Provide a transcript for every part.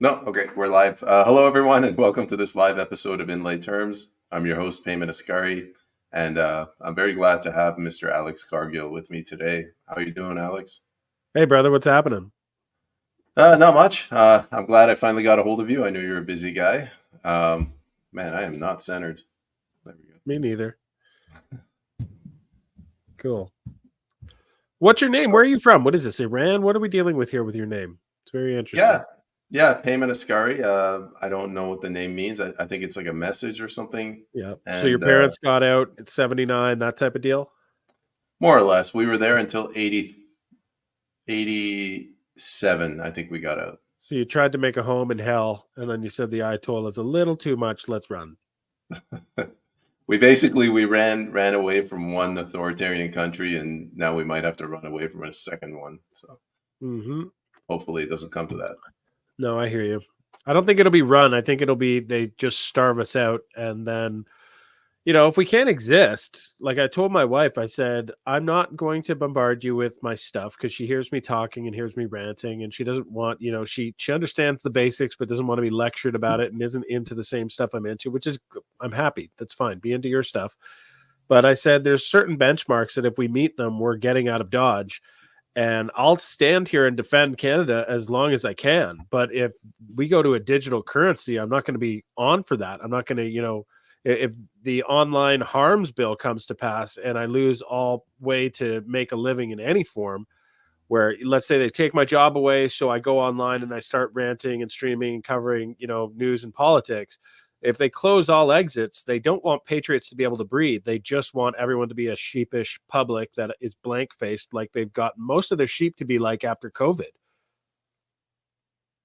No, okay, we're live. Hello, everyone, and welcome to this live episode of In Lay Terms. I'm your host, Payman Ascari, and I'm very glad to have Mr. Alex Cargill with me today. How are you doing, Alex? Hey, brother, what's happening? Not much. I'm glad I finally got a hold of you. I know you're a busy guy. Um, Man, I am not centered. There we go. Me neither. Cool. What's your name? Where are So, you from? What is this, Iran? What are we dealing with here with your name? It's very interesting. yeah, yeah, Payman Ascari. I don't know what the name means. I think it's like a message or something. Yeah. So your And parents got out at 79, that type of deal? more or less, we were there until 87. I think we got out. So you tried to make a home in hell, and then you said the Ayatollah's a little too much. Let's run. We ran away from one authoritarian country, and now we might have to run away from a second one. So Hmm. hopefully it doesn't come to that. No, I hear you. I don't think it'll be run. I think it'll be they just starve us out, and then if we can't exist, like I told my wife, I said, I'm not going to bombard you with my stuff because she hears me talking and hears me ranting, and she doesn't want, she understands the basics, but doesn't want to be lectured about it and isn't into the same stuff I'm into, which is, I'm happy. That's fine. Be into your stuff. But I said, there's certain benchmarks that if we meet them, we're getting out of Dodge. And I'll stand here and defend Canada as long as I can. But if we go to a digital currency, I'm not going to be on for that. I'm not going to, if the online harms bill comes to pass and I lose all way to make a living in any form, where let's say they take my job away, so I go online and I start ranting and streaming and covering, news and politics. If they close all exits, they don't want patriots to be able to breathe. They just want everyone to be a sheepish public that is blank faced, like they've got most of their sheep to be like after COVID,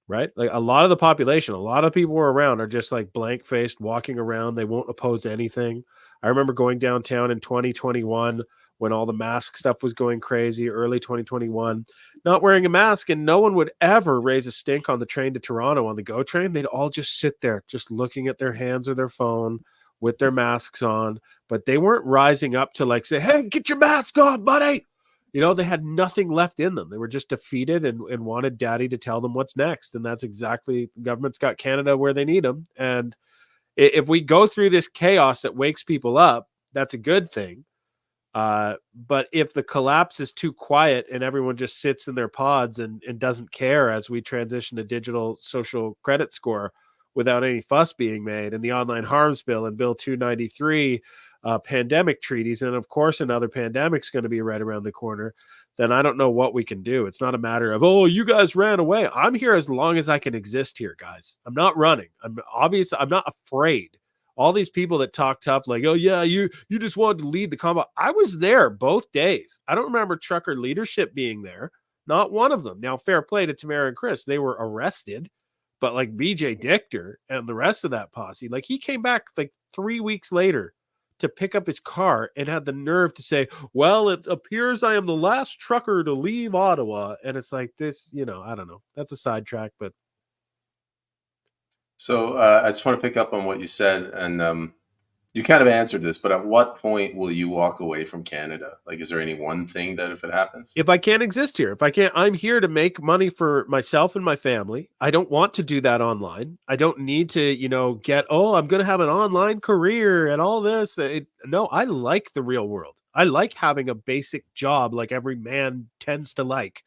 right? Like a lot of the population, a lot of people were around are just like blank faced, walking around. They won't oppose anything. I remember going downtown in 2021 when all the mask stuff was going crazy, early 2021, not wearing a mask, and no one would ever raise a stink on the train to Toronto on the GO train. They'd all just sit there, just looking at their hands or their phone with their masks on, but they weren't rising up to like say, "Hey, get your mask on, buddy." They had nothing left in them. They were just defeated and wanted daddy to tell them what's next. And that's exactly, the government's got Canada where they need them. And if we go through this chaos that wakes people up, that's a good thing. But if the collapse is too quiet and everyone just sits in their pods and doesn't care as we transition to digital social credit score without any fuss being made, and the online harms bill and Bill 293, pandemic treaties, and of course another pandemic's going to be right around the corner, then I don't know what we can do. It's not a matter of, oh, you guys ran away. I'm here as long as I can exist here, guys. I'm not running. I'm not afraid. All these people that talk tough, like, oh yeah, you just wanted to lead the combat. I was there both days. I don't remember trucker leadership being there. Not one of them. Now, fair play to Tamara and Chris. They were arrested, but like BJ Dichter and the rest of that posse, like he came back like 3 weeks later to pick up his car and had the nerve to say, well, it appears I am the last trucker to leave Ottawa. And it's like this, I don't know. That's a sidetrack, but So I just want to pick up on what you said, and you kind of answered this, but at what point will you walk away from Canada? Like, is there any one thing that if it happens? if I can't exist here, if I can't, I'm here to make money for myself and my family. I don't want to do that online. I don't need to, I'm going to have an online career and all this. No, I like the real world. I like having a basic job like every man tends to like.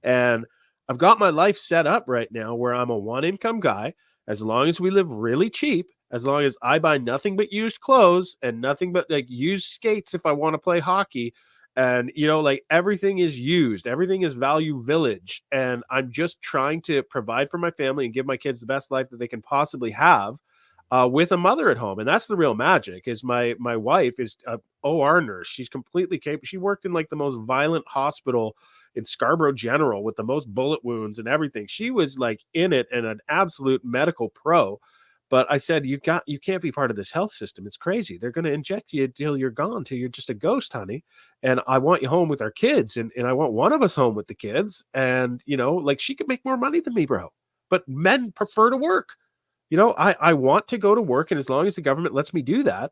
And I've got my life set up right now where I'm a one income guy. As long as we live really cheap, as long as I buy nothing but used clothes and nothing but like used skates if I want to play hockey, and like everything is used, everything is value village, and I'm just trying to provide for my family and give my kids the best life that they can possibly have, with a mother at home. And that's the real magic. Is my wife is a OR nurse. She's completely capable. She worked in like the most violent hospital in Scarborough General with the most bullet wounds and everything. She was like in it and an absolute medical pro. But I said, you can't be part of this health system. It's crazy. They're going to inject you till you're gone, till you're just a ghost, honey. And I want you home with our kids. And I want one of us home with the kids. And, like she could make more money than me, bro. But men prefer to work. I want to go to work. And as long as the government lets me do that,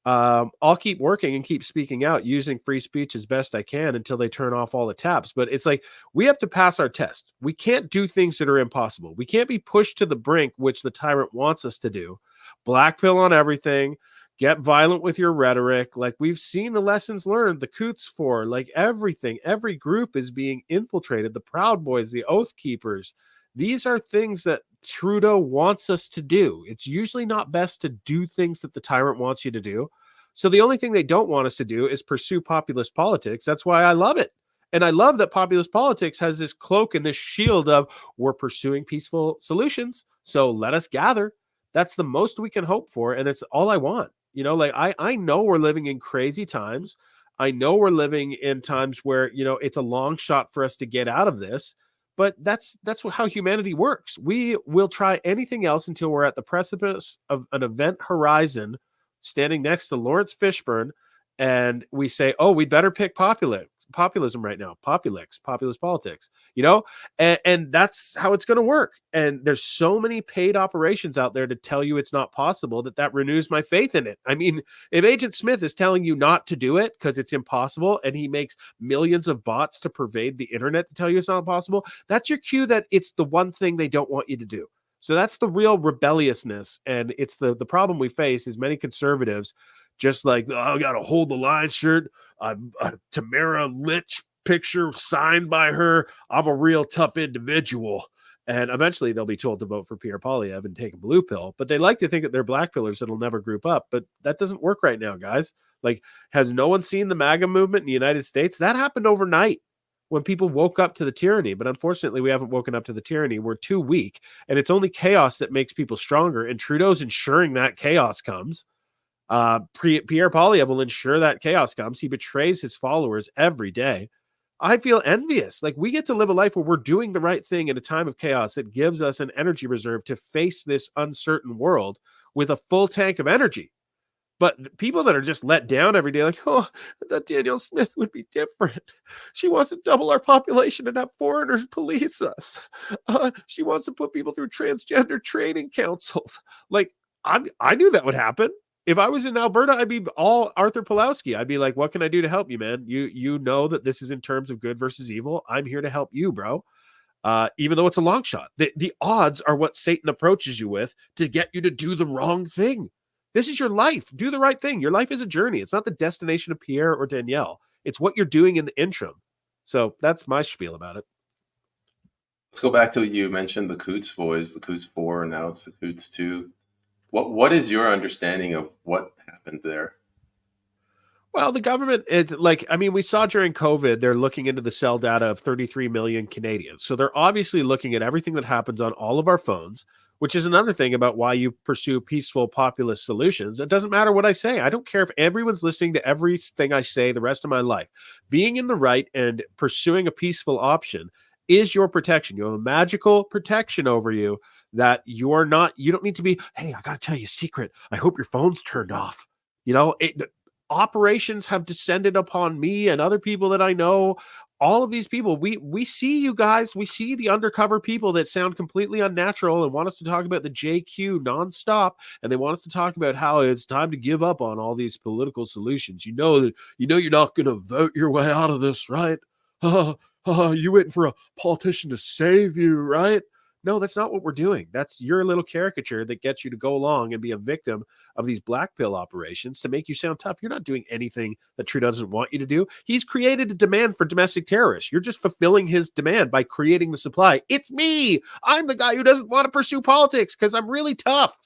I'll keep working and keep speaking out using free speech as best I can until they turn off all the taps. But it's like we have to pass our test. We can't do things that are impossible. We can't be pushed to the brink, which the tyrant wants us to do. Black pill on everything. Get violent with your rhetoric. Like we've seen the lessons learned, the Coots for, like everything. Every group is being infiltrated. The Proud Boys, the Oath Keepers. These are things that Trudeau wants us to do. It's usually not best to do things that the tyrant wants you to do. So the only thing they don't want us to do is pursue populist politics. That's why I love it. And I love that populist politics has this cloak and this shield of we're pursuing peaceful solutions. So let us gather. That's the most we can hope for. And it's all I want. Like I know we're living in crazy times. I know we're living in times where, it's a long shot for us to get out of this. But that's how humanity works. We will try anything else until we're at the precipice of an event horizon, standing next to Lawrence Fishburne, and we say, "Oh, we better pick populism right now, populist politics." And that's how it's going to work. And there's so many paid operations out there to tell you it's not possible that renews my faith in it. I mean, if Agent Smith is telling you not to do it because it's impossible, and he makes millions of bots to pervade the internet to tell you it's not possible, that's your cue that it's the one thing they don't want you to do. So that's the real rebelliousness. And it's the problem we face is many conservatives just like, oh, I got to hold the line shirt. Tamara Litch picture signed by her. I'm a real tough individual. And eventually they'll be told to vote for Pierre Poilievre and take a blue pill. But they like to think that they're black pillars that'll never group up. But that doesn't work right now, guys. Like, has no one seen the MAGA movement in the United States? That happened overnight when people woke up to the tyranny. But unfortunately, we haven't woken up to the tyranny. We're too weak. And it's only chaos that makes people stronger. And Trudeau's ensuring that chaos comes. Pierre Poilievre will ensure that chaos comes. He betrays his followers every day. I feel envious. Like, we get to live a life where we're doing the right thing in a time of chaos that gives us an energy reserve to face this uncertain world with a full tank of energy. But people that are just let down every day, like, oh, that Danielle Smith would be different. She wants to double our population and have foreigners police us. She wants to put people through transgender training councils. Like, I knew that would happen. If I was in Alberta, I'd be all Arthur Pulowski. I'd be like, what can I do to help you, man? You know that this is in terms of good versus evil. I'm here to help you, bro. Even though it's a long shot. The odds are what Satan approaches you with to get you to do the wrong thing. This is your life. Do the right thing. Your life is a journey. It's not the destination of Pierre or Danielle. It's what you're doing in the interim. So that's my spiel about it. Let's go back to you mentioned the Coots boys, the Coots 4, and now it's the Coots 2. What is your understanding of what happened there? Well, the government is like, I mean, we saw during COVID, they're looking into the cell data of 33 million Canadians. So they're obviously looking at everything that happens on all of our phones, which is another thing about why you pursue peaceful populist solutions. It doesn't matter what I say. I don't care if everyone's listening to everything I say the rest of my life. Being in the right and pursuing a peaceful option is your protection. You have a magical protection over you that you don't need to be, hey, I got to tell you a secret. I hope your phone's turned off. Operations have descended upon me and other people that I know. All of these people, we see you guys. We see the undercover people that sound completely unnatural and want us to talk about the JQ nonstop, and they want us to talk about how it's time to give up on all these political solutions. You know you're not going to vote your way out of this, right? You waiting for a politician to save you, right? No, that's not what we're doing. That's your little caricature that gets you to go along and be a victim of these black pill operations to make you sound tough. You're not doing anything that Trudeau doesn't want you to do. He's created a demand for domestic terrorists. You're just fulfilling his demand by creating the supply. It's me. I'm the guy who doesn't want to pursue politics because I'm really tough.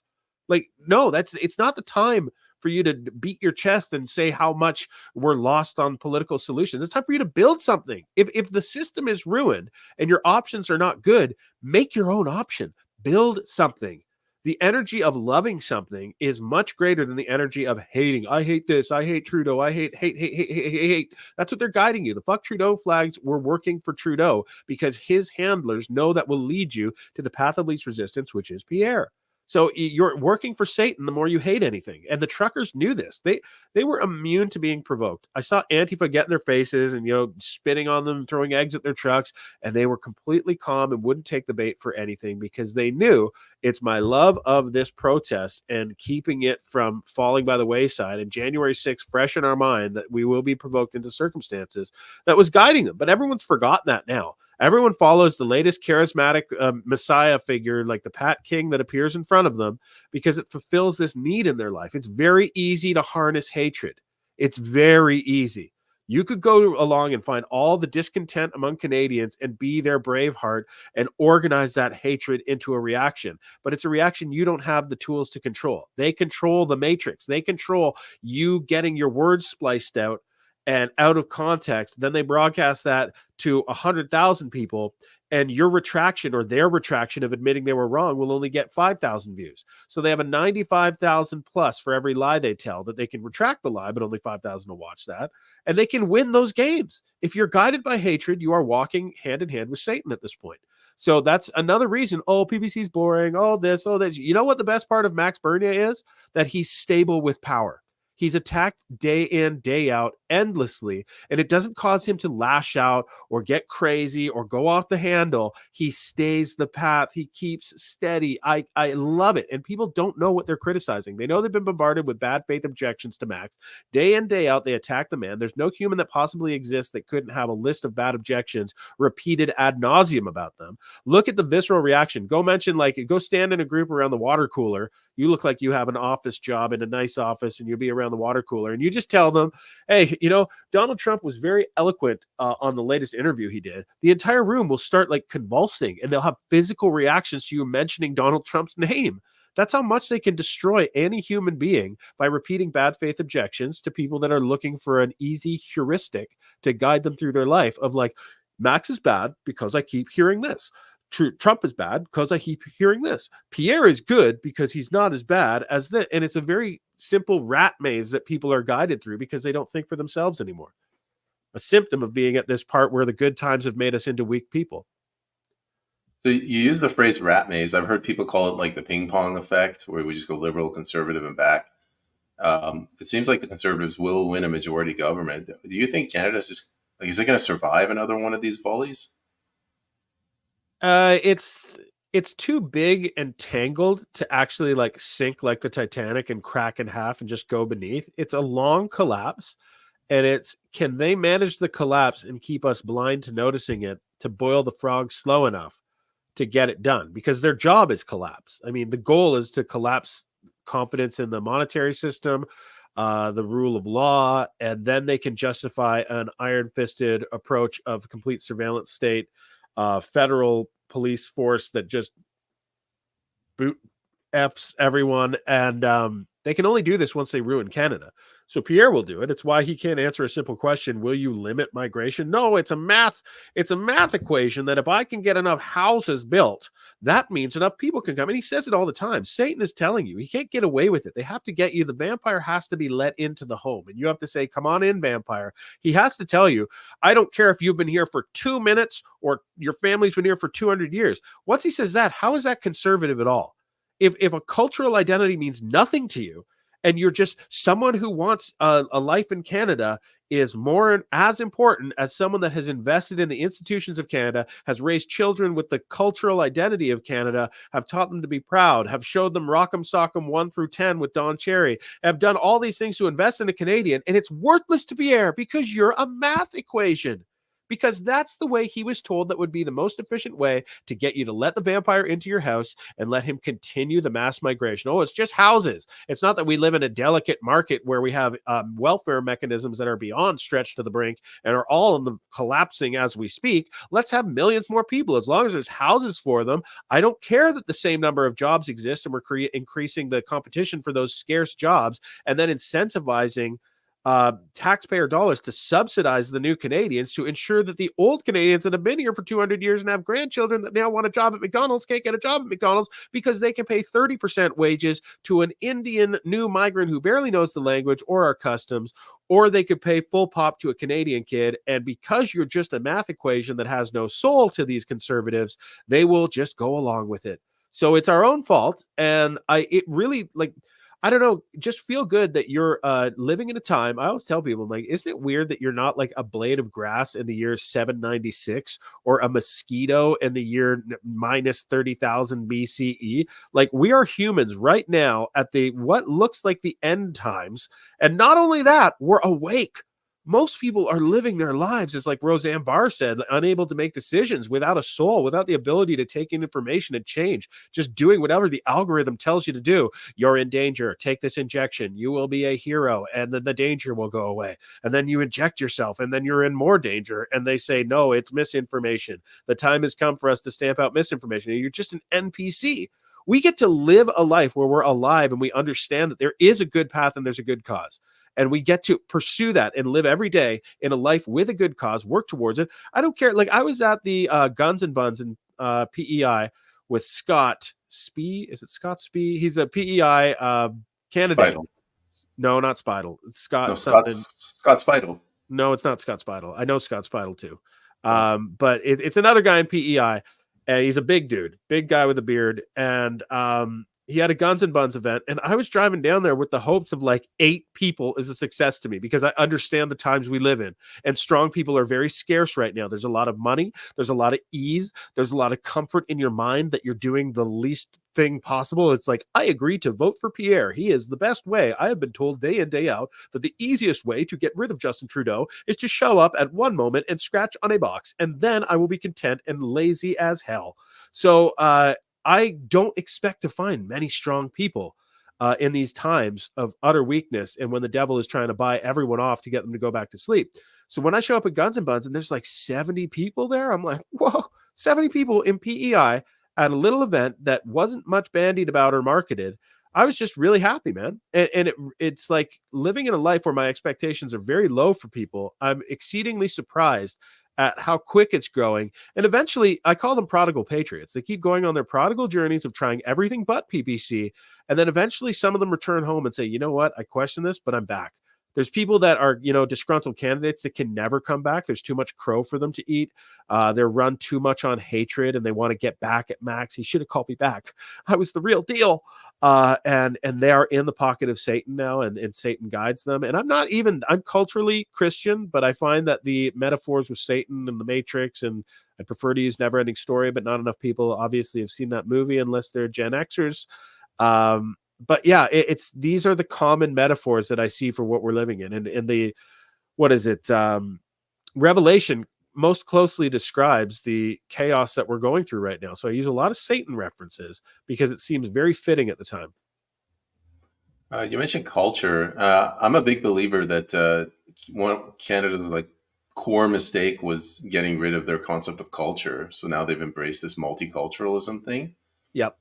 Like, no, it's not the time for you to beat your chest and say how much we're lost on political solutions. It's time for you to build something. If the system is ruined and your options are not good, make your own option. Build something. The energy of loving something is much greater than the energy of hating. I hate this. I hate Trudeau. I hate. That's what they're guiding you. The fuck Trudeau flags were working for Trudeau because his handlers know that will lead you to the path of least resistance, which is Pierre. So you're working for Satan the more you hate anything. And the truckers knew this. They were immune to being provoked. I saw Antifa get in their faces and spitting on them, throwing eggs at their trucks, and they were completely calm and wouldn't take the bait for anything because they knew it's my love of this protest and keeping it from falling by the wayside. And January 6th, fresh in our mind that we will be provoked into circumstances that was guiding them. But everyone's forgotten that now. Everyone follows the latest charismatic messiah figure like the Pat King that appears in front of them because it fulfills this need in their life. It's very easy to harness hatred. It's very easy. You could go along and find all the discontent among Canadians and be their Braveheart and organize that hatred into a reaction. But it's a reaction you don't have the tools to control. They control the matrix. They control you getting your words spliced out and out of context. Then they broadcast that to 100,000 people, and your retraction or their retraction of admitting they were wrong will only get 5,000 views. So they have a 95,000 plus for every lie they tell that they can retract the lie, but only 5,000 will watch that. And they can win those games. If you're guided by hatred, you are walking hand in hand with Satan at this point. So that's another reason. Oh, PBC's boring. Oh, this, oh, this. You know what the best part of Max Bernier is? That he's stable with power. He's attacked day in, day out, endlessly, and it doesn't cause him to lash out or get crazy or go off the handle. He stays the path. He keeps steady. I love it. And people don't know what they're criticizing. They know they've been bombarded with bad faith objections to Max. Day in, day out, they attack the man. There's no human that possibly exists that couldn't have a list of bad objections repeated ad nauseum about them. Look at the visceral reaction. Go stand in a group around the water cooler. You look like you have an office job in a nice office and you'll be around the water cooler and you just tell them, hey, Donald Trump was very eloquent on the latest interview he did. The entire room will start like convulsing and they'll have physical reactions to you mentioning Donald Trump's name. That's how much they can destroy any human being by repeating bad faith objections to people that are looking for an easy heuristic to guide them through their life of like, Max is bad because I keep hearing this. Trump is bad because I keep hearing this. Pierre is good because he's not as bad as this. And it's a very simple rat maze that people are guided through because they don't think for themselves anymore. A symptom of being at this part where the good times have made us into weak people. So you use the phrase rat maze. I've heard people call it like the ping pong effect, where we just go liberal, conservative, and back. It seems like the Conservatives will win a majority government. Do you think Canada's just like, is it going to survive another one of these bullies? It's too big and tangled to actually like sink like the Titanic and crack in half and just go beneath. It's a long collapse, and can they manage the collapse and keep us blind to noticing it to boil the frog slow enough to get it done? Because their job is collapse. I mean, the goal is to collapse confidence in the monetary system, the rule of law, and then they can justify an iron-fisted approach of complete surveillance state, federal police force that just boot F's everyone. And they can only do this once they ruin Canada. So Pierre will do it. It's why he can't answer a simple question. Will you limit migration? No, it's a math equation that if I can get enough houses built, that means enough people can come. And he says it all the time. Satan is telling you, he can't get away with it. They have to get you. The vampire has to be let into the home. And you have to say, come on in, vampire. He has to tell you, I don't care if you've been here for 2 minutes or your family's been here for 200 years. Once he says that, how is that conservative at all? If a cultural identity means nothing to you, and you're just someone who wants a life in Canada is as important as someone that has invested in the institutions of Canada, has raised children with the cultural identity of Canada, have taught them to be proud, have showed them Rock'em Sock'em 1 through 10 with Don Cherry, have done all these things to invest in a Canadian, and it's worthless to Pierre because you're a math equation. Because that's the way he was told that would be the most efficient way to get you to let the vampire into your house and let him continue the mass migration. Oh, it's just houses. It's not that we live in a delicate market where we have welfare mechanisms that are beyond stretched to the brink and are all in the collapsing as we speak. Let's have millions more people. As long as there's houses for them, I don't care that the same number of jobs exist and we're increasing the competition for those scarce jobs and then incentivizing taxpayer dollars to subsidize the new Canadians to ensure that the old Canadians that have been here for 200 years and have grandchildren that now want a job at McDonald's can't get a job at McDonald's because they can pay 30% wages to an Indian new migrant who barely knows the language or our customs, or they could pay full pop to a Canadian kid. And because you're just a math equation that has no soul to these conservatives, they will just go along with it. So it's our own fault. And it really, like, I don't know, just feel good that you're living in a time. I always tell people, I'm like, isn't it weird that you're not like a blade of grass in the year 796 or a mosquito in the year minus 30,000 BCE? Like, we are humans right now at the what looks like the end times. And not only that, we're awake. Most people are living their lives, as like Roseanne Barr said, unable to make decisions, without a soul, without the ability to take in information and change, just doing whatever the algorithm tells you to do. You're in danger. Take this injection. You will be a hero, and then the danger will go away. And then you inject yourself, and then you're in more danger. And they say, no, it's misinformation. The time has come for us to stamp out misinformation. And you're just an NPC. We get to live a life where we're alive and we understand that there is a good path and there's a good cause. And we get to pursue that and live every day in a life with a good cause, work towards it. I don't care. Like, I was at the Guns and Buns in PEI with Scott Spee. Is it Scott Spee? He's a PEI candidate. Spidel. No, not Spidel. It's No, Scott something. Scott Spidel. No, it's not Scott Spidel. I know Scott Spidel too. Oh, But it's another guy in PEI, and he's a big dude, big guy with a beard. And he had a Guns and Buns event, and I was driving down there with the hopes of like 8 people is a success to me, because I understand the times we live in, and strong people are very scarce right now. There's a lot of money, there's a lot of ease, there's a lot of comfort in your mind that you're doing the least thing possible. It's like, I agree to vote for Pierre. He is the best way. I have been told day in, day out that the easiest way to get rid of Justin Trudeau is to show up at one moment and scratch on a box, and then I will be content and lazy as hell. So I don't expect to find many strong people in these times of utter weakness, and when the devil is trying to buy everyone off to get them to go back to sleep. So when I show up at Guns and Buns and there's like 70 people there, I'm like, whoa, 70 people in PEI at a little event that wasn't much bandied about or marketed. I was just really happy, man. And it's like living in a life where my expectations are very low for people. I'm exceedingly surprised at how quick it's growing. And eventually, I call them prodigal patriots. They keep going on their prodigal journeys of trying everything but PPC. And then eventually, some of them return home and say, you know what? I question this, but I'm back. There's people that are, disgruntled candidates that can never come back. There's too much crow for them to eat. They're run too much on hatred, and they want to get back at Max. He should have called me back. I was the real deal. And they are in the pocket of Satan now, and Satan guides them. And I'm culturally Christian, but I find that the metaphors with Satan and the Matrix, and I prefer to use Never Ending Story, but not enough people obviously have seen that movie unless they're Gen Xers. But yeah, it's these are the common metaphors that I see for what we're living in. And the, what is it? Revelation most closely describes the chaos that we're going through right now. So I use a lot of Satan references because it seems very fitting at the time. you mentioned culture. I'm a big believer that one of Canada's like core mistake was getting rid of their concept of culture. So now they've embraced this multiculturalism thing. Yep.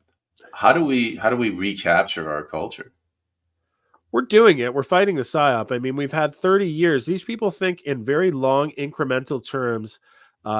How do we recapture our culture? We're doing it. We're fighting the psyop. I mean, we've had 30 years. These people think in very long incremental terms.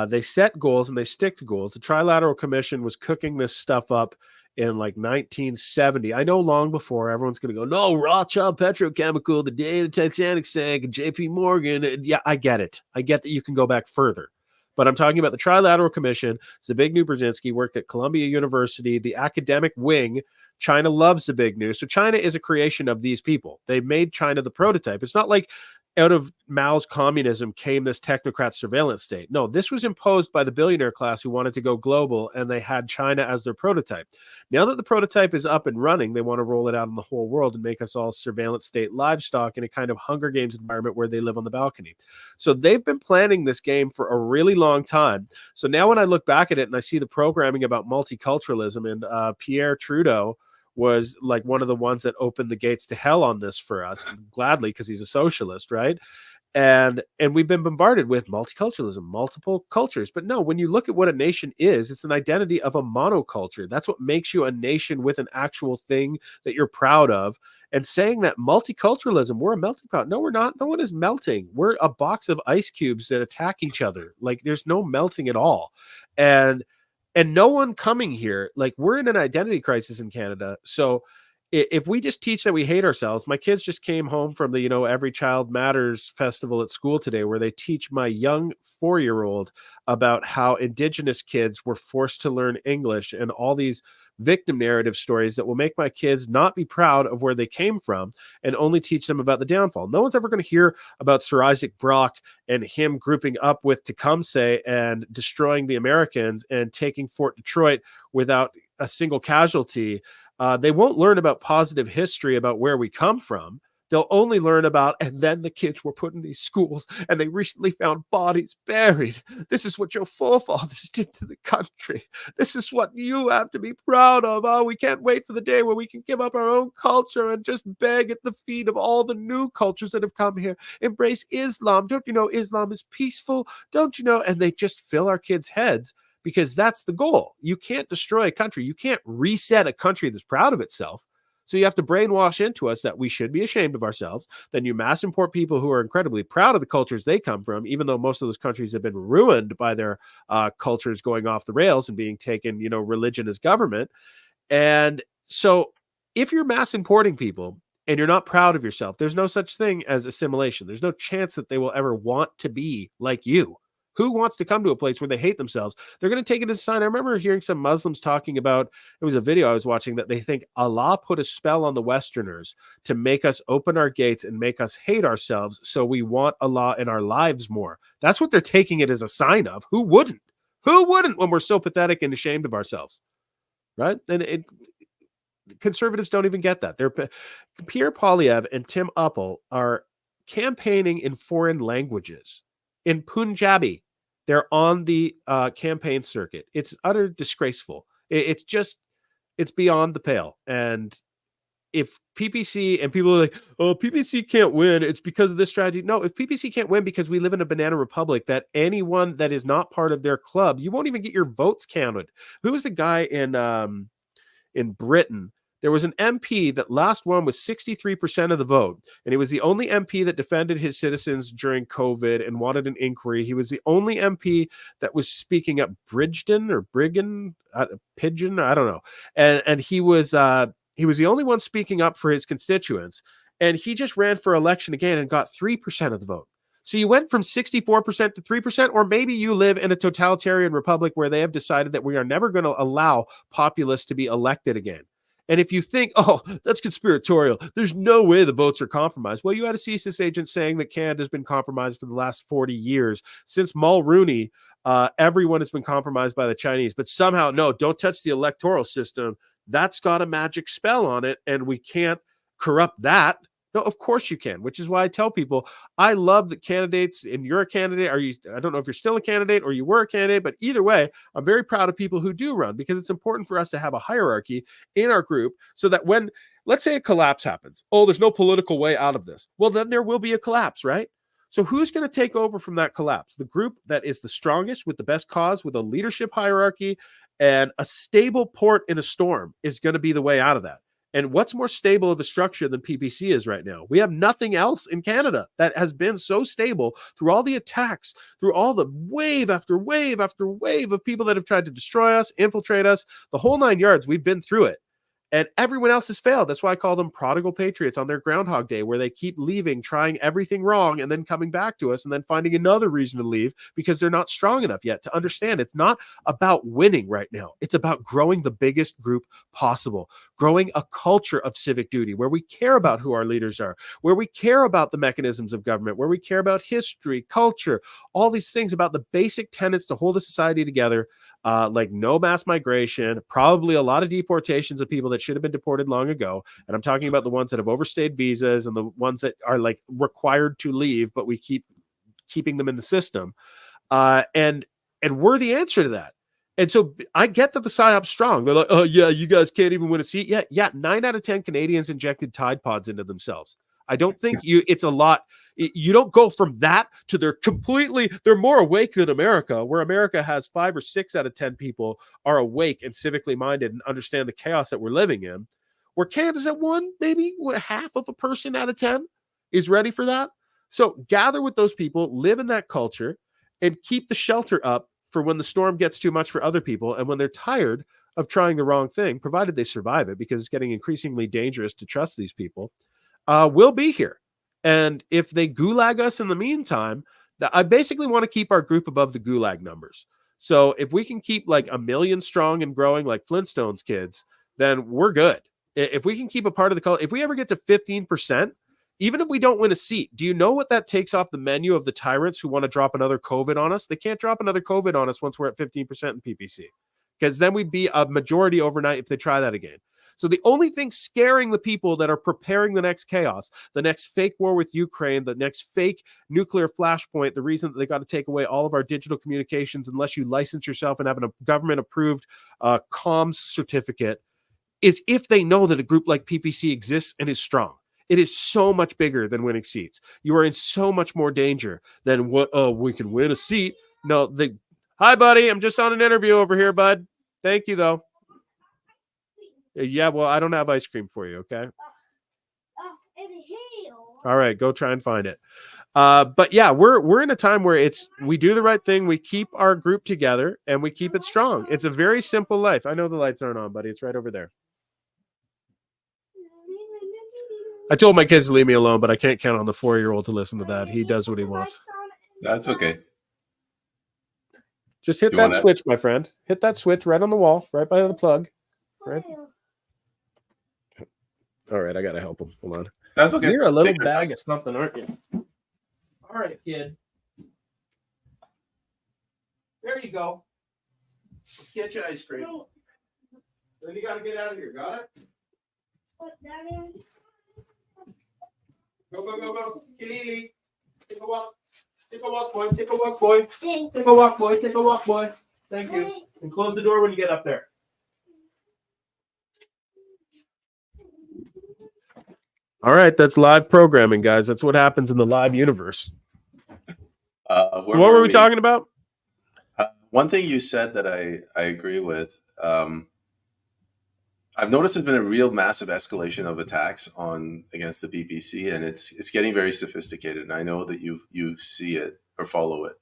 They set goals and they stick to goals. The Trilateral Commission was cooking this stuff up in like 1970. I know long before everyone's going to go, no, Rothschild Petrochemical, the day the Titanic sank, and JP Morgan. And yeah, I get it. I get that you can go back further. But I'm talking about the Trilateral Commission. Zbigniew Brzezinski worked at Columbia University, the academic wing. China loves Zbigniew. So China is a creation of these people. They made China the prototype. It's not like out of Mao's communism came this technocrat surveillance state. No, this was imposed by the billionaire class who wanted to go global, and they had China as their prototype. Now that the prototype is up and running, they want to roll it out in the whole world and make us all surveillance state livestock in a kind of Hunger Games environment where they live on the balcony. So they've been planning this game for a really long time. So now when I look back at it and I see the programming about multiculturalism, and Pierre Trudeau was like one of the ones that opened the gates to hell on this for us, gladly, because he's a socialist, right? And we've been bombarded with multiculturalism, multiple cultures. But no, when you look at what a nation is, it's an identity of a monoculture. That's what makes you a nation with an actual thing that you're proud of. And saying that multiculturalism, we're a melting pot. No, we're not. No one is melting. We're a box of ice cubes that attack each other. Like, there's no melting at all. And no one coming here, like, we're in an identity crisis in Canada. So if we just teach that we hate ourselves. My kids just came home from the Every Child Matters festival at school today, where they teach my young 4-year-old about how indigenous kids were forced to learn English and all these victim narrative stories that will make my kids not be proud of where they came from and only teach them about the downfall. No one's ever going to hear about Sir Isaac Brock and him grouping up with Tecumseh and destroying the Americans and taking Fort Detroit without a single casualty. They won't learn about positive history about where we come from. They'll only learn about, and then the kids were put in these schools and they recently found bodies buried. This is what your forefathers did to the country. This is what you have to be proud of. Oh, we can't wait for the day where we can give up our own culture and just beg at the feet of all the new cultures that have come here. Embrace Islam. Don't you know Islam is peaceful? Don't you know? And they just fill our kids' heads, because that's the goal. You can't destroy a country. You can't reset a country that's proud of itself. So you have to brainwash into us that we should be ashamed of ourselves. Then you mass import people who are incredibly proud of the cultures they come from, even though most of those countries have been ruined by their cultures going off the rails and being taken, religion as government. And so if you're mass importing people and you're not proud of yourself, there's no such thing as assimilation. There's no chance that they will ever want to be like you. Who wants to come to a place where they hate themselves? They're going to take it as a sign. I remember hearing some Muslims talking about, it was a video I was watching, that they think Allah put a spell on the Westerners to make us open our gates and make us hate ourselves, so we want Allah in our lives more. That's what they're taking it as a sign of. Who wouldn't? Who wouldn't when we're so pathetic and ashamed of ourselves? Right? And conservatives don't even get that. Pierre Poilievre and Tim Uppal are campaigning in foreign languages, in Punjabi. They're on the campaign circuit. It's utter disgraceful. It's beyond the pale. And if PPC and people are like, oh, PPC can't win, it's because of this strategy. No, if PPC can't win because we live in a banana republic, that anyone that is not part of their club, you won't even get your votes counted. Who was the guy in Britain? There was an MP that last one was 63% of the vote, and he was the only MP that defended his citizens during COVID and wanted an inquiry. He was the only MP that was speaking up. Bridgeton or Brigham, Pigeon, I don't know. And he was the only one speaking up for his constituents, and he just ran for election again and got 3% of the vote. So you went from 64% to 3%, or maybe you live in a totalitarian republic where they have decided that we are never going to allow populists to be elected again. And if you think, oh, that's conspiratorial, there's no way the votes are compromised. Well, you had a CSIS agent saying that Canada's been compromised for the last 40 years. Since Mulrooney, everyone has been compromised by the Chinese. But somehow, no, don't touch the electoral system. That's got a magic spell on it, and we can't corrupt that. No, of course you can, which is why I tell people I love that candidates, and you're a candidate. I don't know if you're still a candidate or you were a candidate, but either way, I'm very proud of people who do run, because it's important for us to have a hierarchy in our group so that when, let's say, a collapse happens, oh, there's no political way out of this. Well, then there will be a collapse, right? So who's going to take over from that collapse? The group that is the strongest, with the best cause, with a leadership hierarchy and a stable port in a storm, is going to be the way out of that. And what's more stable of a structure than PPC is right now? We have nothing else in Canada that has been so stable through all the attacks, through all the wave after wave after wave of people that have tried to destroy us, infiltrate us, the whole 9 yards. We've been through it. And everyone else has failed. That's why I call them prodigal patriots on their Groundhog Day, where they keep leaving, trying everything wrong, and then coming back to us and then finding another reason to leave because they're not strong enough yet to understand it's not about winning right now. It's about growing the biggest group possible, growing a culture of civic duty where we care about who our leaders are, where we care about the mechanisms of government, where we care about history, culture, all these things about the basic tenets to hold a society together, like no mass migration, probably a lot of deportations of people that should have been deported long ago. And I'm talking about the ones that have overstayed visas and the ones that are like required to leave, but we keep keeping them in the system. And we're the answer to that. And so I get that the PSYOP's strong. They're like, oh yeah, you guys can't even win a seat. Yeah. 9 out of 10 Canadians injected Tide Pods into themselves. I don't think it's a lot. You don't go from that to they're more awake than America, where America has 5 or 6 out of 10 people are awake and civically minded and understand the chaos that we're living in. Where Canada's at 1, maybe half of a person out of 10 is ready for that. So gather with those people, live in that culture, and keep the shelter up for when the storm gets too much for other people. And when they're tired of trying the wrong thing, provided they survive it, because it's getting increasingly dangerous to trust these people, will be here. And if they gulag us in the meantime, I basically want to keep our group above the gulag numbers. So if we can keep like 1 million strong and growing like Flintstones kids, then we're good. If we can keep a part of the culture, if we ever get to 15%, even if we don't win a seat, do you know what that takes off the menu of the tyrants who want to drop another COVID on us? They can't drop another COVID on us once we're at 15% in PPC, because then we'd be a majority overnight if they try that again. So the only thing scaring the people that are preparing the next chaos, the next fake war with Ukraine, the next fake nuclear flashpoint, the reason that they got to take away all of our digital communications unless you license yourself and have a government-approved comms certificate, is if they know that a group like PPC exists and is strong. It is so much bigger than winning seats. You are in so much more danger than what, oh, we can win a seat. No, hi, buddy. I'm just on an interview over here, bud. Thank you, though. Yeah, well, I don't have ice cream for you, okay? All right, go try and find it. But yeah, we're in a time where we do the right thing, we keep our group together, and we keep it strong. It's a very simple life. I know the lights aren't on, buddy. It's right over there. I told my kids to leave me alone, but I can't count on the 4-year-old to listen to that. He does what he wants. That's okay. Just hit that switch, my friend. Hit that switch right on the wall, right by the plug. Right. All right, I gotta help him. Hold on. That's okay. You're a little bag of something, aren't you? All right, kid. There you go. Let's get you ice cream. Then you gotta get out of here. Got it? Go, go, go, go. Kitty. Take a walk. Take a walk, boy. Take a walk, boy. Take a walk, boy. Take a walk, boy. Thank you. And close the door when you get up there. All right, that's live programming, guys. That's what happens in the live universe. What were we talking about? One thing you said that I agree with. I've noticed there's been a real massive escalation of attacks against the PPC, and it's getting very sophisticated. And I know that you see it or follow it.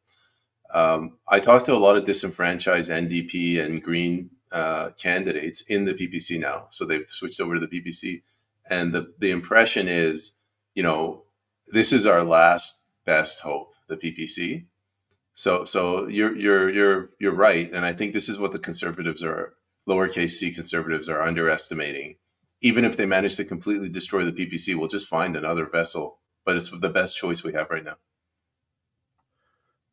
I talked to a lot of disenfranchised NDP and Green candidates in the PPC now, so they've switched over to the PPC, and the impression is, this is our last best hope, the PPC. So you're right, and I think this is what the conservatives are. Lowercase c conservatives are underestimating. Even if they manage to completely destroy the PPC, we'll just find another vessel. But it's the best choice we have right now.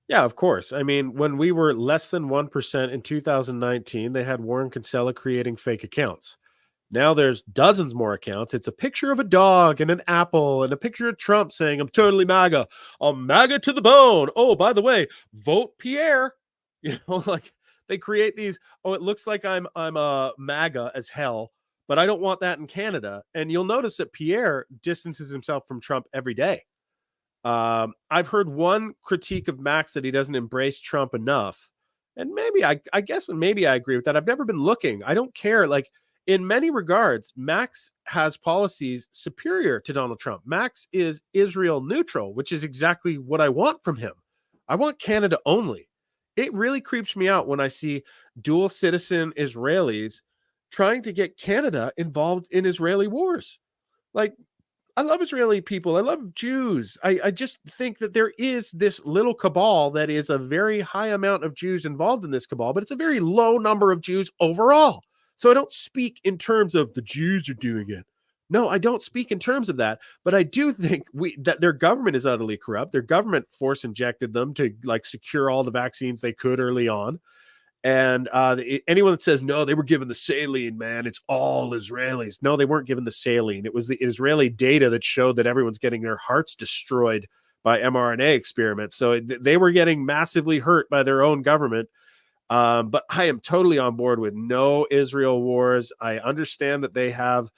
Yeah, of course. I mean, when we were less than 1% in 2019, they had Warren Kinsella creating fake accounts. Now there's dozens more accounts. It's a picture of a dog and an apple and a picture of Trump saying, I'm totally MAGA. I'm MAGA to the bone. Oh, by the way, vote Pierre. Like they create these, it looks like I'm a MAGA as hell, but I don't want that in Canada. And you'll notice that Pierre distances himself from Trump every day. I've heard one critique of Max that he doesn't embrace Trump enough. And maybe I agree with that. I've never been looking. I don't care. Like in many regards, Max has policies superior to Donald Trump. Max is Israel neutral, which is exactly what I want from him. I want Canada only. It really creeps me out when I see dual citizen Israelis trying to get Canada involved in Israeli wars. Like, I love Israeli people. I love Jews. I just think that there is this little cabal that is a very high amount of Jews involved in this cabal, but it's a very low number of Jews overall. So I don't speak in terms of the Jews are doing it. No, I don't speak in terms of that, but I do think that their government is utterly corrupt. Their government force injected them to like secure all the vaccines they could early on. And anyone that says, no, they were given the saline, man, it's all Israelis. No, they weren't given the saline. It was the Israeli data that showed that everyone's getting their hearts destroyed by mRNA experiments. So they were getting massively hurt by their own government. But I am totally on board with no Israel wars. I understand that they have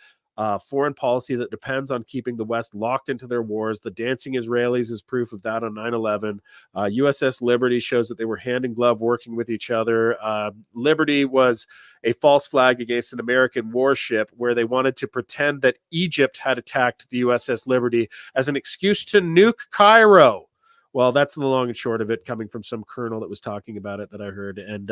foreign policy that depends on keeping the West locked into their wars. The dancing Israelis is proof of that on 9/11. USS Liberty shows that they were hand in glove working with each other. Liberty was a false flag against an American warship where they wanted to pretend that Egypt had attacked the USS Liberty as an excuse to nuke Cairo. Well, that's the long and short of it, coming from some colonel that was talking about it that I heard. And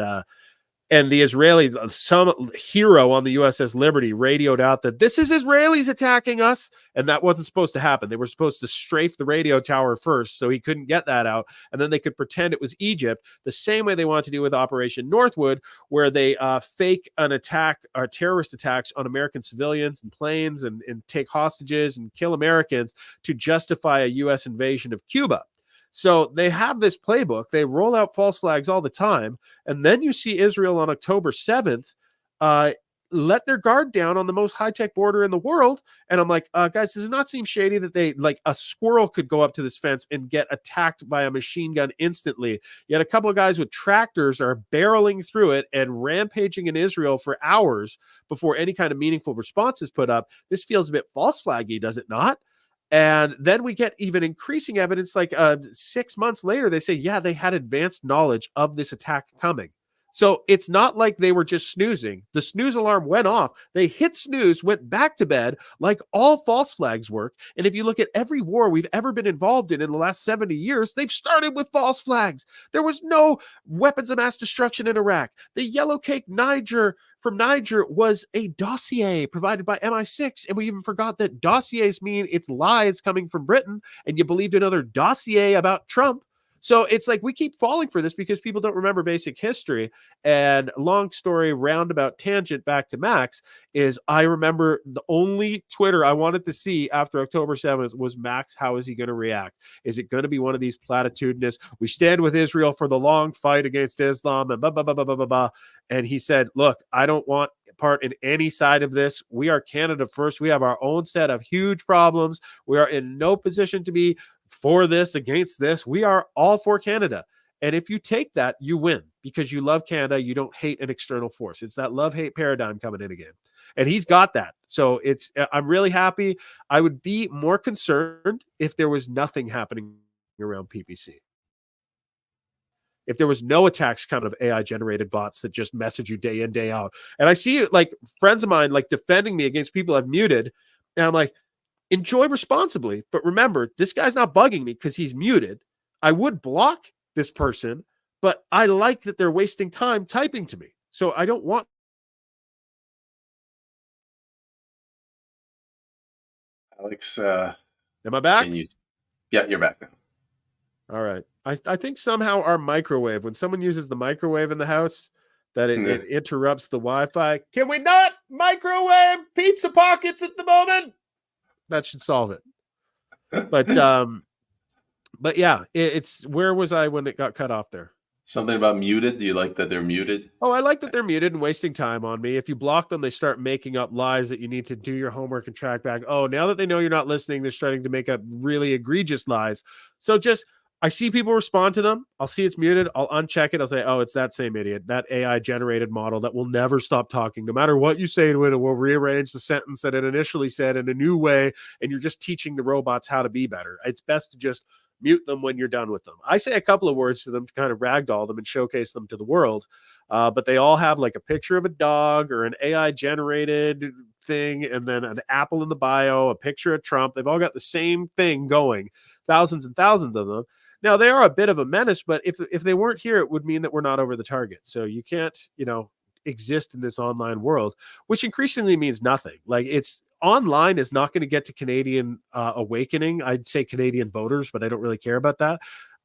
And the Israelis, some hero on the USS Liberty radioed out that this is Israelis attacking us. And that wasn't supposed to happen. They were supposed to strafe the radio tower first, so he couldn't get that out. And then they could pretend it was Egypt, the same way they wanted to do with Operation Northwood, where they fake an attack or terrorist attacks on American civilians and planes, and take hostages and kill Americans to justify a U.S. invasion of Cuba. So they have this playbook. They roll out false flags all the time. And then you see Israel on October 7th let their guard down on the most high-tech border in the world. And I'm like, guys, does it not seem shady that they, like, a squirrel could go up to this fence and get attacked by a machine gun instantly? Yet a couple of guys with tractors are barreling through it and rampaging in Israel for hours before any kind of meaningful response is put up. This feels a bit false flaggy, does it not? And then we get even increasing evidence, like 6 months later, they say, yeah, they had advanced knowledge of this attack coming. So it's not like they were just snoozing. The snooze alarm went off. They hit snooze, went back to bed, like all false flags work. And if you look at every war we've ever been involved in the last 70 years, they've started with false flags. There was no weapons of mass destruction in Iraq. The yellow cake from Niger was a dossier provided by MI6. And we even forgot that dossiers mean it's lies coming from Britain, and you believed another dossier about Trump. So it's like we keep falling for this because people don't remember basic history. And long story, roundabout tangent back to Max, is I remember the only Twitter I wanted to see after October 7th was, Max, how is he going to react? Is it going to be one of these platitudinous, we stand with Israel for the long fight against Islam and blah, blah, blah, blah, blah, blah, blah. And he said, look, I don't want part in any side of this. We are Canada first. We have our own set of huge problems. We are in no position to be for this, against this. We are all for Canada. And if you take that, you win because you love Canada. You don't hate an external force. It's that love-hate paradigm coming in again. And he's got that. So I'm really happy. I would be more concerned if there was nothing happening around PPC. If there was no attacks coming of AI generated bots that just message you day in, day out. And I see like friends of mine like defending me against people I've muted. And I'm like, enjoy responsibly. But remember, this guy's not bugging me because he's muted. I would block this person, but I like that they're wasting time typing to me. So I don't want. Alex, Am I back? can you? Yeah, you're back now. All right. I think somehow our microwave, when someone uses the microwave in the house, that it interrupts the Wi-Fi. Can we not microwave pizza pockets at the moment? That should solve it. But yeah, it's where was I when it got cut off there? Something about muted. Do you like that they're muted? Oh, I like that they're muted and wasting time on me. If you block them, they start making up lies that you need to do your homework and track back. Oh, now that they know you're not listening, they're starting to make up really egregious lies. So just, I see people respond to them. I'll see it's muted. I'll uncheck it. I'll say, oh, it's that same idiot, that AI generated model that will never stop talking. No matter what you say to it, it will rearrange the sentence that it initially said in a new way. And you're just teaching the robots how to be better. It's best to just mute them when you're done with them. I say a couple of words to them to kind of ragdoll them and showcase them to the world. But they all have like a picture of a dog or an AI generated thing, and then an apple in the bio, a picture of Trump. They've all got the same thing going, thousands and thousands of them. Now, they are a bit of a menace, but if they weren't here, it would mean that we're not over the target. So you can't, exist in this online world, which increasingly means nothing. Like, it's online is not going to get to Canadian awakening. I'd say Canadian voters, but I don't really care about that.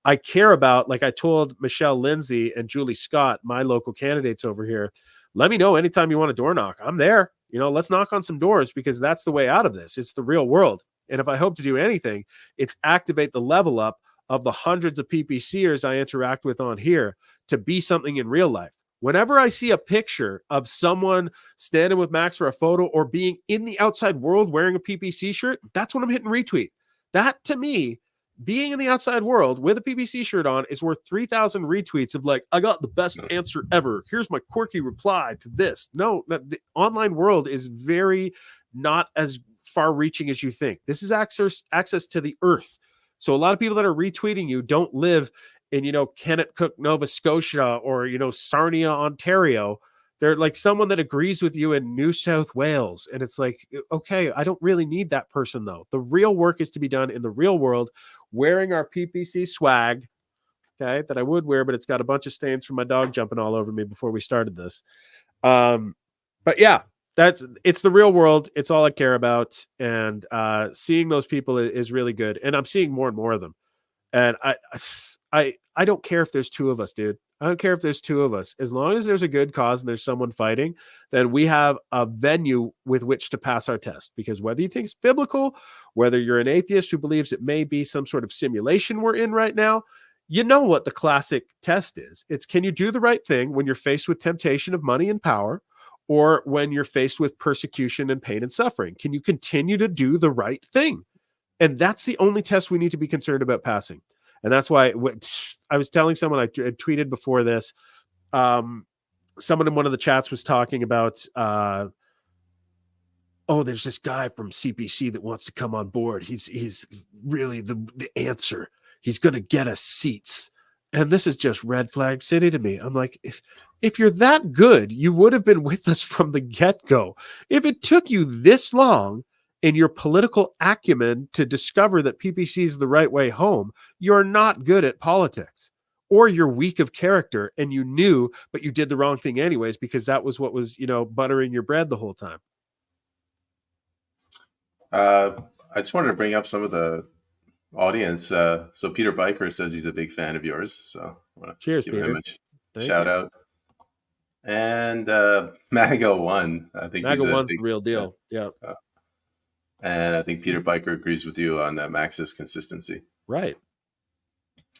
I care about, like I told Michelle Lindsay and Julie Scott, my local candidates over here, let me know anytime you want a door knock. I'm there. Let's knock on some doors, because that's the way out of this. It's the real world. And if I hope to do anything, it's activate the level up of the hundreds of PPCers I interact with on here to be something in real life. Whenever I see a picture of someone standing with Max for a photo or being in the outside world wearing a PPC shirt, that's when I'm hitting retweet. That, to me, being in the outside world with a PPC shirt on is worth 3,000 retweets of like, I got the best answer ever. Here's my quirky reply to this. No, the online world is very not as far reaching as you think. This is access to the earth. So a lot of people that are retweeting you don't live in, Kennetcook, Nova Scotia, or, Sarnia, Ontario. They're like someone that agrees with you in New South Wales. And it's like, okay, I don't really need that person, though. The real work is to be done in the real world, wearing our PPC swag, okay, that I would wear, but it's got a bunch of stains from my dog jumping all over me before we started this. But yeah, it's the real world. It's all I care about, and seeing those people is really good. And I'm seeing more and more of them. And I don't care if there's two of us, dude. I don't care if there's two of us. As long as there's a good cause and there's someone fighting, then we have a venue with which to pass our test. Because whether you think it's biblical, whether you're an atheist who believes it may be some sort of simulation we're in right now, you know what the classic test is. It's, can you do the right thing when you're faced with temptation of money and power, or when you're faced with persecution and pain and suffering? Can you continue to do the right thing? And that's the only test we need to be concerned about passing. And that's why I was telling someone, I tweeted before this, someone in one of the chats was talking about, oh, there's this guy from CPC that wants to come on board. He's really the answer. He's going to get us seats. And this is just red flag city to me. I'm like, if you're that good, you would have been with us from the get-go. If it took you this long in your political acumen to discover that PPC is the right way home, you're not good at politics, or you're weak of character and you knew, but you did the wrong thing anyways, because that was what was, buttering your bread the whole time. I just wanted to bring up some of the audience. So Peter Biker says he's a big fan of yours. So I want to Cheers, give Peter. him a shout out. And Mago1, I think he's Mago1's the real deal. Yeah. And I think Peter Biker agrees with you on that Max's consistency. Right.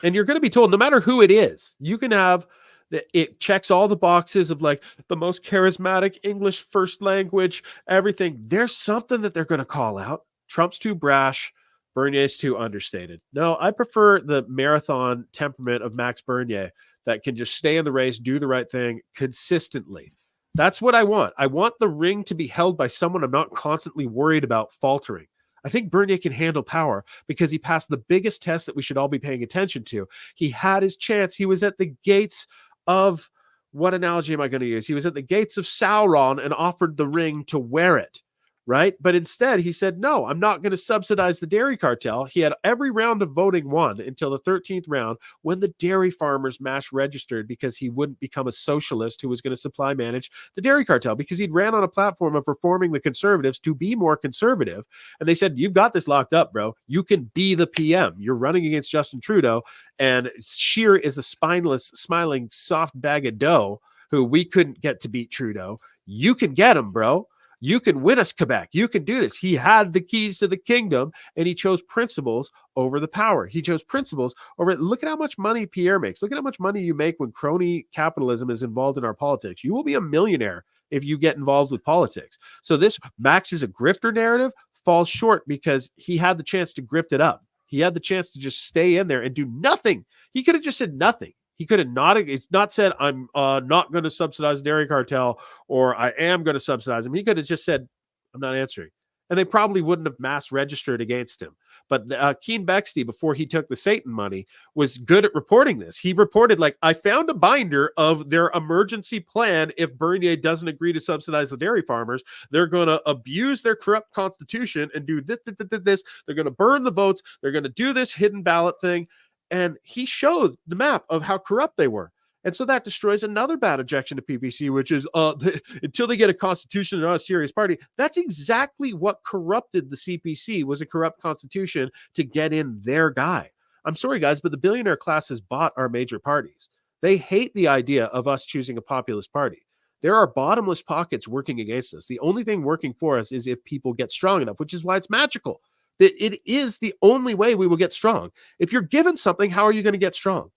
And you're going to be told, no matter who it is, you can have it checks all the boxes of like the most charismatic English first language, everything. There's something that they're going to call out. Trump's too brash. Bernier's too understated. No, I prefer the marathon temperament of Max Bernier that can just stay in the race, do the right thing consistently. That's what I want. I want the ring to be held by someone I'm not constantly worried about faltering. I think Bernier can handle power because he passed the biggest test that we should all be paying attention to. He had his chance. He was at the gates of, what analogy am I going to use? He was at the gates of Sauron and offered the ring to wear it, right? But instead he said, no, I'm not going to subsidize the dairy cartel. He had every round of voting won until the 13th round when the dairy farmers mass registered because he wouldn't become a socialist who was going to supply manage the dairy cartel, because he'd ran on a platform of reforming the conservatives to be more conservative. And they said, you've got this locked up, bro. You can be the PM. You're running against Justin Trudeau. And Scheer is a spineless, smiling, soft bag of dough who we couldn't get to beat Trudeau. You can get him, bro. You can win us Quebec. You can do this. He had the keys to the kingdom, and he chose principles over the power. He chose principles over. Look at how much money Pierre makes. Look at how much money you make when crony capitalism is involved in our politics. You will be a millionaire if you get involved with politics. So this Max is a grifter narrative falls short because he had the chance to grift it up. He had the chance to just stay in there and do nothing. He could have just said nothing. He could have not. It's not said, I'm not going to subsidize the dairy cartel, or I am going to subsidize him. He could have just said, I'm not answering. And they probably wouldn't have mass registered against him. But Keen Bexley, before he took the Satan money, was good at reporting this. He reported, like, I found a binder of their emergency plan. If Bernier doesn't agree to subsidize the dairy farmers, they're going to abuse their corrupt constitution and do this. They're going to burn the votes. They're going to do this hidden ballot thing. And he showed the map of how corrupt they were. And so that destroys another bad objection to PPC, which is until they get a constitution, they're not a serious party. That's exactly what corrupted the CPC, was a corrupt constitution to get in their guy. I'm sorry, guys, but the billionaire class has bought our major parties. They hate the idea of us choosing a populist party. There are bottomless pockets working against us. The only thing working for us is if people get strong enough, which is why it's magical. It is the only way we will get strong. If you're given something, how are you going to get strong?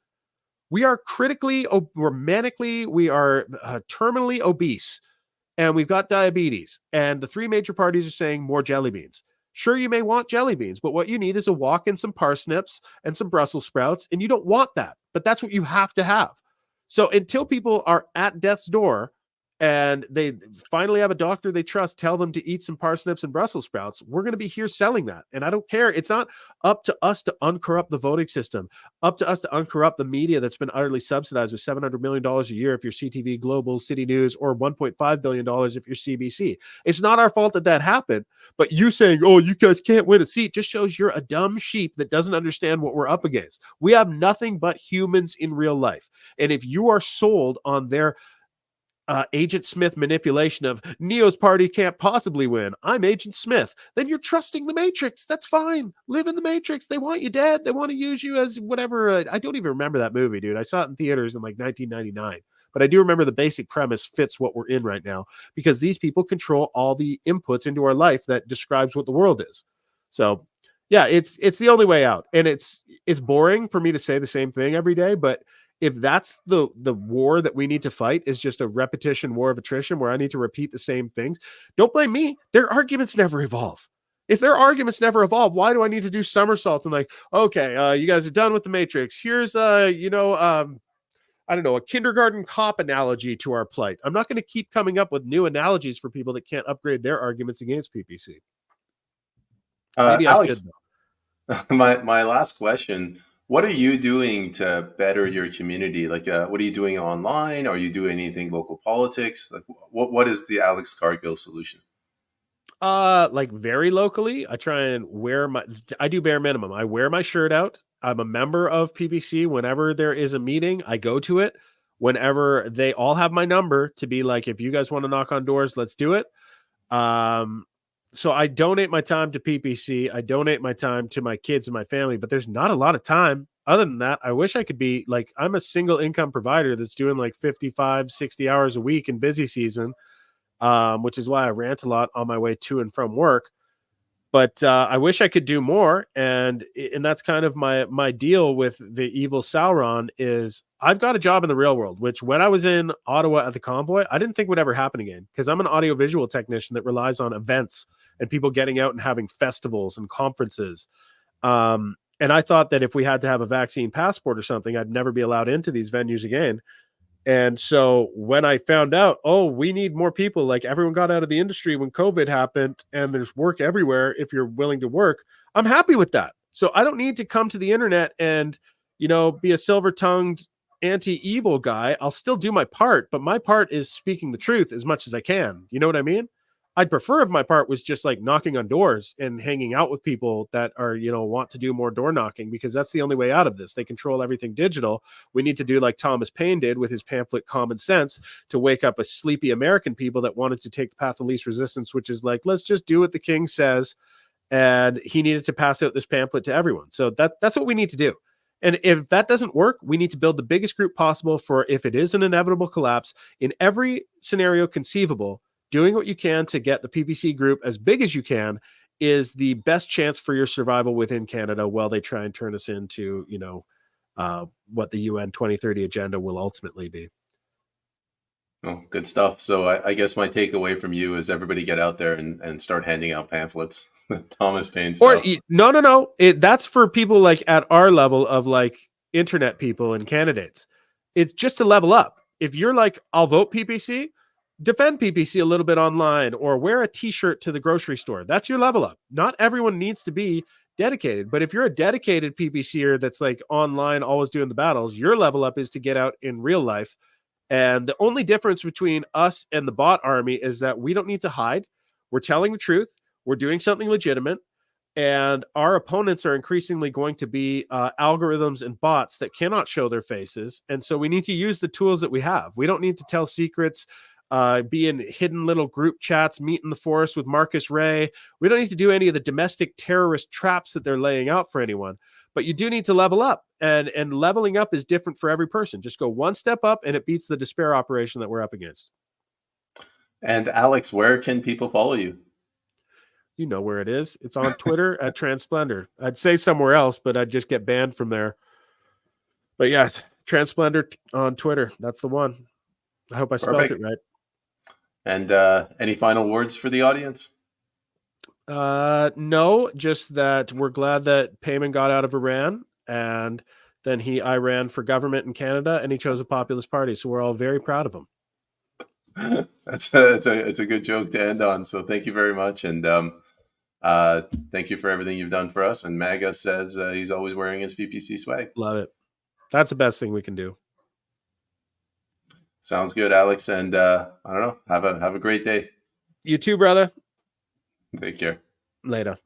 We are we're manically, we are terminally obese, and we've got diabetes. And the three major parties are saying more jelly beans. Sure, you may want jelly beans, but what you need is a wok and some parsnips and some Brussels sprouts, and you don't want that. But that's what you have to have. So until people are at death's door and they finally have a doctor they trust tell them to eat some parsnips and Brussels sprouts, we're going to be here selling that. And I don't care. It's not up to us to uncorrupt the voting system, up to us to uncorrupt the media that's been utterly subsidized with $700 million a year if you're CTV Global, City News, or $1.5 billion if you're CBC. It's not our fault that that happened. But you saying, oh, you guys can't win a seat just shows you're a dumb sheep that doesn't understand what we're up against. We have nothing but humans in real life. And if you are sold on their Agent Smith manipulation of Neo's party can't possibly win, I'm Agent Smith, then you're trusting the Matrix. That's fine. Live in the Matrix. They want you dead. They want to use you as whatever. I don't even remember that movie, dude. I saw it in theaters in like 1999. But I do remember the basic premise fits what we're in right now, because these people control all the inputs into our life that describes what the world is. So yeah, it's the only way out. And it's boring for me to say the same thing every day, but if that's the war that we need to fight, is just a repetition war of attrition where I need to repeat the same things, don't blame me. Their arguments never evolve. If their arguments never evolve, why do I need to do somersaults and like, okay, you guys are done with the Matrix. Here's I don't know, a kindergarten cop analogy to our plight. I'm not going to keep coming up with new analogies for people that can't upgrade their arguments against PPC. Maybe I should Alex, though. my last question: what are you doing to better your community? Like, what are you doing online? Are you doing anything local politics? Like, what is the Alex Cargill solution? Like very locally, I try and I do bare minimum. I wear my shirt out. I'm a member of PPC. Whenever there is a meeting, I go to it. Whenever they all have my number to be like, if you guys want to knock on doors, let's do it. So I donate my time to PPC. I donate my time to my kids and my family, but there's not a lot of time. Other than that, I wish I could be like, I'm a single income provider that's doing like 55, 60 hours a week in busy season, which is why I rant a lot on my way to and from work. But I wish I could do more, and that's kind of my deal with the evil Sauron is I've got a job in the real world, which when I was in Ottawa at the convoy, I didn't think would ever happen again, because I'm an audiovisual technician that relies on events and people getting out and having festivals and conferences. And I thought that if we had to have a vaccine passport or something, I'd never be allowed into these venues again. And so when I found out, oh, we need more people, like everyone got out of the industry when COVID happened and there's work everywhere if you're willing to work, I'm happy with that. So I don't need to come to the internet and, be a silver tongued anti-evil guy. I'll still do my part, but my part is speaking the truth as much as I can. You know what I mean? I'd prefer if my part was just like knocking on doors and hanging out with people that are, want to do more door knocking, because that's the only way out of this. They control everything digital. We need to do like Thomas Paine did with his pamphlet Common Sense, to wake up a sleepy American people that wanted to take the path of least resistance, which is like, let's just do what the king says. And he needed to pass out this pamphlet to everyone. So that's what we need to do. And if that doesn't work, we need to build the biggest group possible for if it is an inevitable collapse in every scenario conceivable. Doing what you can to get the PPC group as big as you can is the best chance for your survival within Canada while they try and turn us into, what the UN 2030 agenda will ultimately be. Oh, good stuff. So I guess my takeaway from you is everybody get out there and start handing out pamphlets, Thomas Paine Or stuff. no. That's for people like at our level of like internet people and candidates. It's just to level up. If you're like, I'll vote PPC, defend PPC a little bit online, or wear a t-shirt to the grocery store. That's your level up. Not everyone needs to be dedicated, but if you're a dedicated PPCer that's like online, always doing the battles, your level up is to get out in real life. And the only difference between us and the bot army is that we don't need to hide. We're telling the truth. We're doing something legitimate. And our opponents are increasingly going to be algorithms and bots that cannot show their faces. And so we need to use the tools that we have. We don't need to tell secrets, be in hidden little group chats, meet in the forest with Marcus Ray. We don't need to do any of the domestic terrorist traps that they're laying out for anyone. But you do need to level up, and leveling up is different for every person. Just go one step up and it beats the despair operation that we're up against. And Alex, where can people follow you? You know where it is. It's on Twitter at Transplender. I'd say somewhere else, but I'd just get banned from there. But yeah, Transplender on Twitter. That's the one. I hope I spelt it Perfect. right. And any final words for the audience? No, just that we're glad that Payman got out of Iran, and then I ran for government in Canada, and he chose a populist party. So we're all very proud of him. It's a good joke to end on. So thank you very much, and thank you for everything you've done for us. And Maga says he's always wearing his PPC swag. Love it. That's the best thing we can do. Sounds good, Alex. And I don't know. Have a great day. You too, brother. Take care. Later.